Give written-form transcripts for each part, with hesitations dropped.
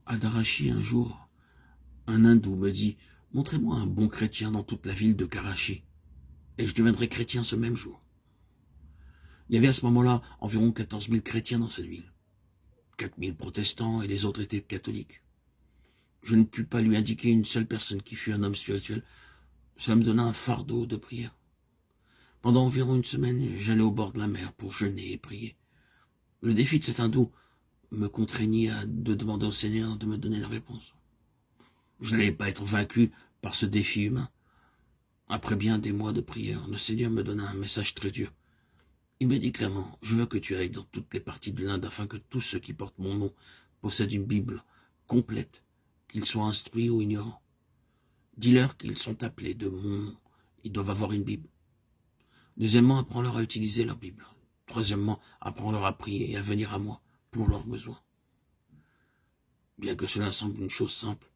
À Darachi, un jour, un hindou me dit « Montrez-moi un bon chrétien dans toute la ville de Karachi, et je deviendrai chrétien ce même jour. » Il y avait à ce moment-là environ 14 000 chrétiens dans cette ville. 4 000 protestants et les autres étaient catholiques. Je ne pus pas lui indiquer une seule personne qui fût un homme spirituel. Cela me donna un fardeau de prière. Pendant environ une semaine, j'allais au bord de la mer pour jeûner et prier. Le défi de cet hindou me contraignit de demander au Seigneur de me donner la réponse. Je n'allais pas être vaincu par ce défi humain. Après bien des mois de prière, le Seigneur me donna un message très dur. Il me dit clairement, je veux que tu ailles dans toutes les parties de l'Inde afin que tous ceux qui portent mon nom possèdent une Bible complète, qu'ils soient instruits ou ignorants. Dis-leur qu'ils sont appelés de mon nom, ils doivent avoir une Bible. Deuxièmement, apprends-leur à utiliser leur Bible. Troisièmement, apprends-leur à prier et à venir à moi pour leurs besoins. Bien que cela semble une chose simple,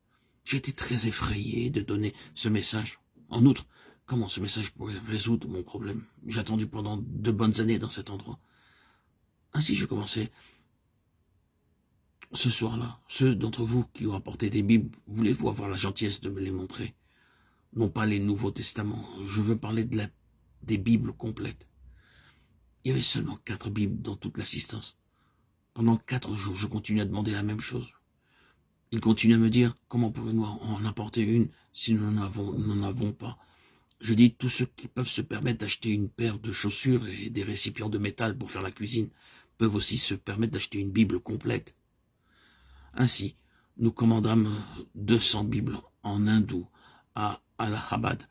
j'étais très effrayé de donner ce message. En outre, comment ce message pourrait résoudre mon problème? J'ai attendu pendant de bonnes années dans cet endroit. Ainsi je commençais. Ce soir-là, ceux d'entre vous qui ont apporté des Bibles, voulez-vous avoir la gentillesse de me les montrer? Non pas les Nouveaux Testaments, je veux parler des Bibles complètes. Il y avait seulement 4 Bibles dans toute l'assistance. Pendant 4 jours, je continuais à demander la même chose. Ils continuaient à me dire, comment pouvons-nous en apporter une si nous n'en avons pas? Je dis, tous ceux qui peuvent se permettre d'acheter une paire de chaussures et des récipients de métal pour faire la cuisine peuvent aussi se permettre d'acheter une Bible complète. Ainsi, nous commandâmes 200 Bibles en hindou à Allahabad.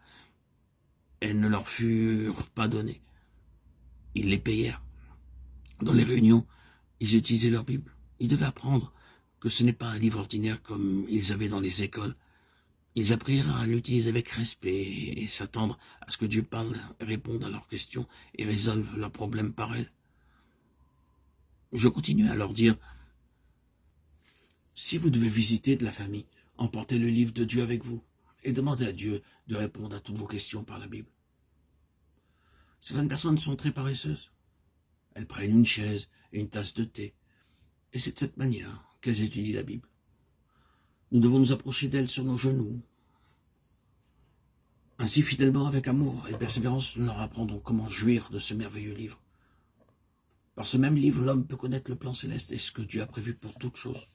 Elles ne leur furent pas données. Ils les payèrent. Dans les réunions, ils utilisaient leur Bible. Ils devaient apprendre que ce n'est pas un livre ordinaire comme ils avaient dans les écoles. Ils apprirent à l'utiliser avec respect et s'attendre à ce que Dieu parle, réponde à leurs questions et résolve leurs problèmes par elles. Je continuais à leur dire, si vous devez visiter de la famille, emportez le livre de Dieu avec vous et demandez à Dieu de répondre à toutes vos questions par la Bible. Certaines personnes sont très paresseuses. Elles prennent une chaise et une tasse de thé, et c'est de cette manière qu'elles étudient la Bible. Nous devons nous approcher d'elles sur nos genoux. Ainsi, fidèlement, avec amour et persévérance, nous leur apprendrons comment jouir de ce merveilleux livre. Par ce même livre, l'homme peut connaître le plan céleste et ce que Dieu a prévu pour toutes choses.